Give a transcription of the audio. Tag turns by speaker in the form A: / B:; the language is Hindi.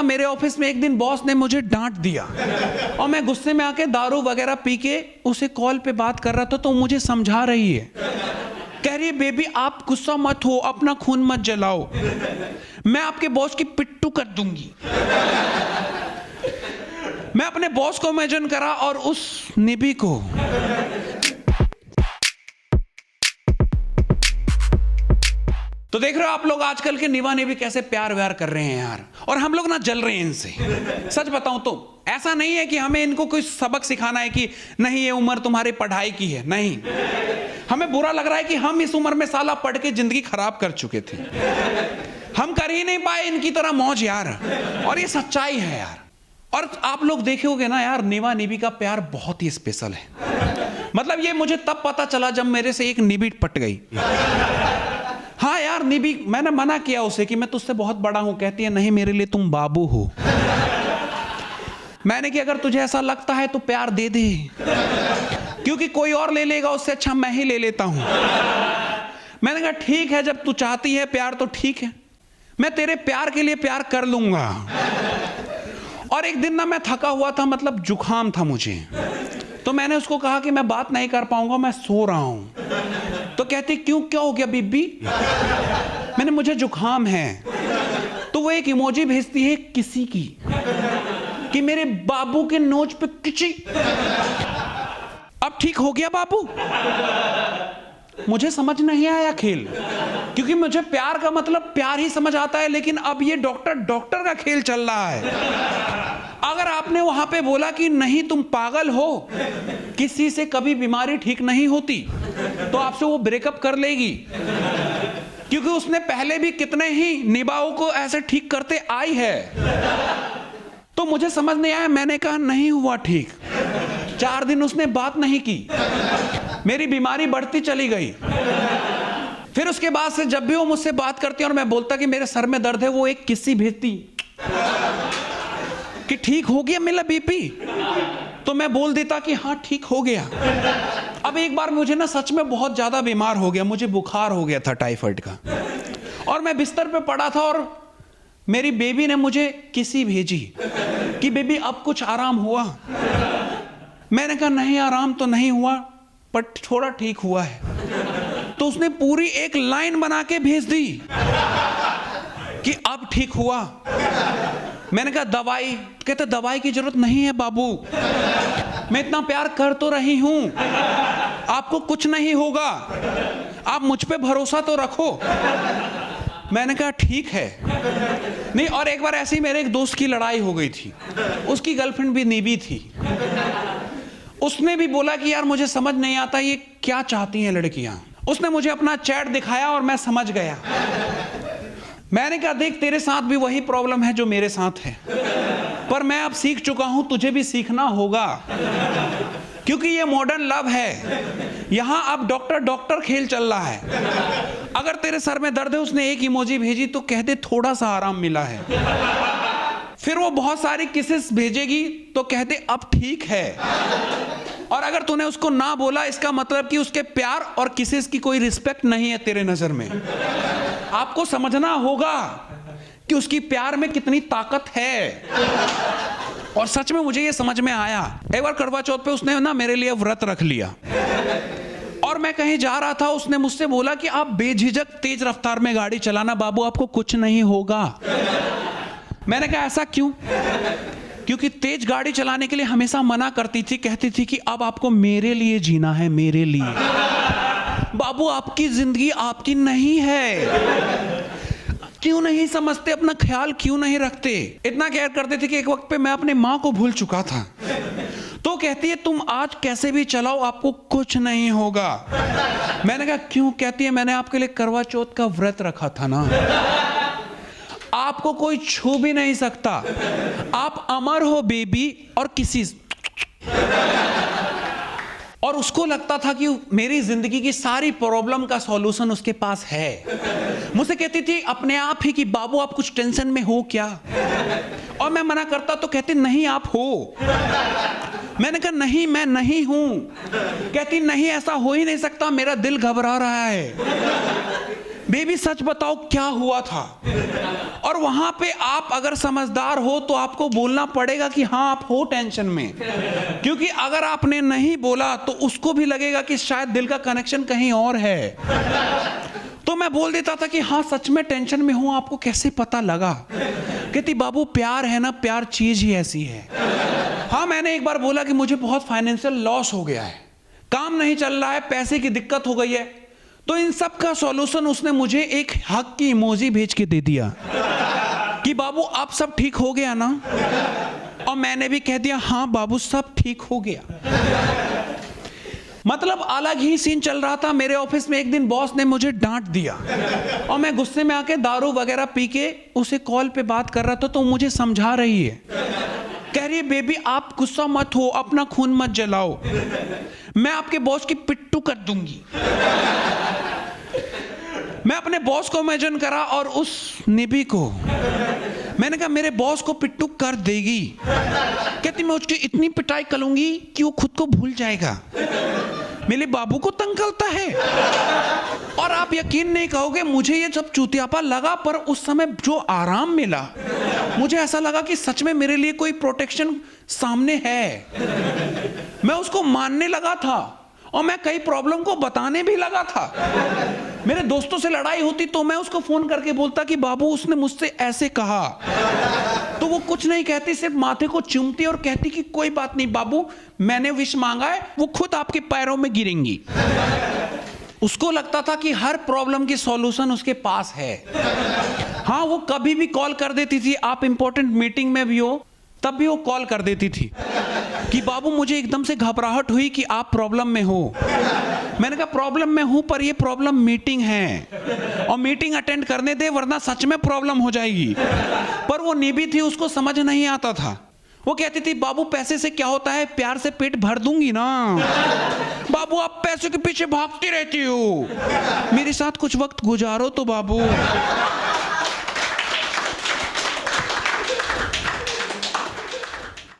A: मेरे ऑफिस में एक दिन बॉस ने मुझे डांट दिया और मैं गुस्से में आके दारू वगैरह पी के उसे कॉल पे बात कर रहा था, तो मुझे समझा रही है, कह रही है बेबी आप गुस्सा मत हो, अपना खून मत जलाओ, मैं आपके बॉस की पिट्टू कर दूंगी। मैं अपने बॉस को इमेजिन करा और उस निबी को। तो देख रहे हो आप लोग आजकल के निभा निभी कैसे प्यार व्यार कर रहे हैं यार, और हम लोग ना जल रहे हैं इनसे। सच बताऊं तो ऐसा नहीं है कि हमें इनको कोई सबक सिखाना है कि नहीं ये उम्र तुम्हारी पढ़ाई की है, नहीं। हमें बुरा लग रहा है कि हम इस उम्र में साला पढ़ के जिंदगी खराब कर चुके थे, हम कर ही नहीं पाए इनकी तरह मौज यार, और ये सच्चाई है यार। और आप लोग देखोगे ना यार, निभा निभी का प्यार बहुत ही स्पेशल है। मतलब ये मुझे तब पता चला जब मेरे से एक निबी पट गई। हाँ यार निबी, मैंने मना किया उसे कि मैं तुझसे बहुत बड़ा हूं, कहती है नहीं मेरे लिए तुम बाबू हो। मैंने कि अगर तुझे ऐसा लगता है तो प्यार दे दे, क्योंकि कोई और ले लेगा उससे अच्छा मैं ही ले लेता हूं। मैंने कहा ठीक है, जब तू चाहती है प्यार तो ठीक है, मैं तेरे प्यार के लिए प्यार कर लूंगा। और एक दिन ना मैं थका हुआ था, मतलब जुकाम था मुझे, तो मैंने उसको कहा कि मैं बात नहीं कर पाऊंगा, मैं सो रहा हूं। तो कहती क्यों, क्या हो गया बीबी? मैंने मुझे जुकाम है। तो वो एक इमोजी भेजती है किसी की, कि मेरे बाबू के नोच पे किसी। अब ठीक हो गया बाबू? मुझे समझ नहीं आया खेल, क्योंकि मुझे प्यार का मतलब प्यार ही समझ आता है, लेकिन अब ये डॉक्टर का खेल चल रहा है। अगर आपने वहां पे बोला कि नहीं तुम पागल हो, किसी से कभी बीमारी ठीक नहीं होती, तो आपसे वो ब्रेकअप कर लेगी, क्योंकि उसने पहले भी कितने ही निभाओं को ऐसे ठीक करते आई है। तो मुझे समझ नहीं आया, मैंने कहा नहीं हुआ ठीक। 4 दिन उसने बात नहीं की, मेरी बीमारी बढ़ती चली गई। फिर उसके बाद से जब भी वो मुझसे बात करती और मैं बोलता कि मेरे सर में दर्द है, वो एक किस्सी भेजती कि ठीक हो गया मेरा बीपी, तो मैं बोल देता कि हाँ ठीक हो गया। अब एक बार मुझे ना सच में बहुत ज्यादा बीमार हो गया, मुझे बुखार हो गया था टाइफाइड का, और मैं बिस्तर पे पड़ा था और मेरी बेबी ने मुझे किसी भेजी कि बेबी अब कुछ आराम हुआ? मैंने कहा नहीं आराम तो नहीं हुआ, पर थोड़ा ठीक हुआ है। तो उसने पूरी एक लाइन बना के भेज दी कि अब ठीक हुआ। मैंने कहा दवाई? कहते दवाई की जरूरत नहीं है बाबू, मैं इतना प्यार कर तो रही हूं, आपको कुछ नहीं होगा, आप मुझ पे भरोसा तो रखो। मैंने कहा ठीक है। नहीं, और एक बार ऐसे ही मेरे एक दोस्त की लड़ाई हो गई थी, उसकी गर्लफ्रेंड भी निबी थी। उसने भी बोला कि यार मुझे समझ नहीं आता ये क्या चाहती हैं लड़कियां। उसने मुझे अपना चैट दिखाया और मैं समझ गया। मैंने कहा देख तेरे साथ भी वही प्रॉब्लम है जो मेरे साथ है, पर मैं अब सीख चुका हूं, तुझे भी सीखना होगा, क्योंकि ये मॉडर्न लव है, यहां अब डॉक्टर खेल चल रहा है। अगर तेरे सर में दर्द है, उसने एक इमोजी भेजी, तो कह दे थोड़ा सा आराम मिला है। फिर वो बहुत सारी किसेस भेजेगी तो कह दे अब ठीक है। और अगर तूने उसको ना बोला, इसका मतलब कि उसके प्यार और किसेस की कोई रिस्पेक्ट नहीं है तेरे नजर में। आपको समझना होगा कि उसकी प्यार में कितनी ताकत है। और सच में मुझे ये समझ में आया। एक बार करवा चौथ पे उसने ना मेरे लिए व्रत रख लिया, और मैं कहीं जा रहा था, उसने मुझसे बोला कि आप बेझिझक तेज रफ्तार में गाड़ी चलाना बाबू, आपको कुछ नहीं होगा। मैंने कहा ऐसा क्यों? क्योंकि तेज गाड़ी चलाने के लिए हमेशा मना करती थी, कहती थी कि अब आपको मेरे लिए जीना है, मेरे लिए। बाबू आपकी जिंदगी आपकी नहीं है, क्यों नहीं समझते, अपना ख्याल क्यों नहीं रखते? इतना केयर करते थे कि एक वक्त पे मैं अपनी माँ को भूल चुका था। तो कहती है तुम आज कैसे भी चलाओ आपको कुछ नहीं होगा। मैंने कहा क्यों? कहती है मैंने आपके लिए करवा चौथ का व्रत रखा था ना, आपको कोई छू भी नहीं सकता, आप अमर हो बेबी। और किसी और उसको लगता था कि मेरी जिंदगी की सारी प्रॉब्लम का सॉल्यूशन उसके पास है। मुझसे कहती थी अपने आप ही कि बाबू आप कुछ टेंशन में हो क्या? और मैं मना करता तो कहती नहीं आप हो। मैंने कहा नहीं मैं नहीं हूं। कहती नहीं ऐसा हो ही नहीं सकता, मेरा दिल घबरा रहा है। बेबी सच बताओ क्या हुआ था। और वहां पे आप अगर समझदार हो तो आपको बोलना पड़ेगा कि हाँ आप हो टेंशन में, क्योंकि अगर आपने नहीं बोला तो उसको भी लगेगा कि शायद दिल का कनेक्शन कहीं और है। तो मैं बोल देता था कि हाँ सच में टेंशन में हूं। आपको कैसे पता लगा? कहती बाबू प्यार है ना, प्यार चीज ही ऐसी है। हाँ मैंने एक बार बोला कि मुझे बहुत फाइनेंशियल लॉस हो गया है, काम नहीं चल रहा है, पैसे की दिक्कत हो गई है। तो इन सब का सॉल्यूशन उसने मुझे एक हक की इमोजी भेज के दे दिया कि बाबू अब सब ठीक हो गया ना। और मैंने भी कह दिया हाँ बाबू सब ठीक हो गया। मतलब अलग ही सीन चल रहा था। मेरे ऑफिस में एक दिन बॉस ने मुझे डांट दिया और मैं गुस्से में आके दारू वगैरह पी के उसे कॉल पे बात कर रहा था। तो मुझे समझा रही है, कह रही है बेबी आप गुस्सा मत हो, अपना खून मत जलाओ, मैं आपके बॉस की पिट्टू कर दूंगी। मैं अपने बॉस को इमेजिन करा और उस निबी को। मैंने कहा मेरे बॉस को पिट्टू कर देगी। कहती मैं उसकी इतनी पिटाई करूंगी कि वो खुद को भूल जाएगा। मेरे बाबू को तंग करता है। और आप यकीन नहीं कहोगे मुझे ये सब चूतियापा लगा, पर उस समय जो आराम मिला मुझे ऐसा लगा कि सच में मेरे लिए कोई प्रोटेक्शन सामने है। मैं उसको मानने लगा था और मैं कई प्रॉब्लम को बताने भी लगा था। मेरे दोस्तों से लड़ाई होती तो मैं उसको फोन करके बोलता कि बाबू उसने मुझसे ऐसे कहा। तो वो कुछ नहीं कहती, सिर्फ माथे को चूमती और कहती कि कोई बात नहीं बाबू, मैंने विश मांगा है, वो खुद आपके पैरों में गिरेंगी। उसको लगता था कि हर प्रॉब्लम की सॉल्यूशन उसके पास है। हाँ वो कभी भी कॉल कर देती थी, आप इंपॉर्टेंट मीटिंग में भी हो तब भी वो कॉल कर देती थी कि बाबू मुझे एकदम से घबराहट हुई कि आप प्रॉब्लम में हो। मैंने कहा प्रॉब्लम में हूं पर ये प्रॉब्लम मीटिंग है और मीटिंग अटेंड करने दे वरना सच में प्रॉब्लम हो जाएगी। पर वो निबी थी, उसको समझ नहीं आता था। वो कहती थी बाबू पैसे से क्या होता है, प्यार से पेट भर दूंगी ना। बाबू आप पैसों के पीछे भागती रहती हो, मेरे साथ कुछ वक्त गुजारो तो बाबू।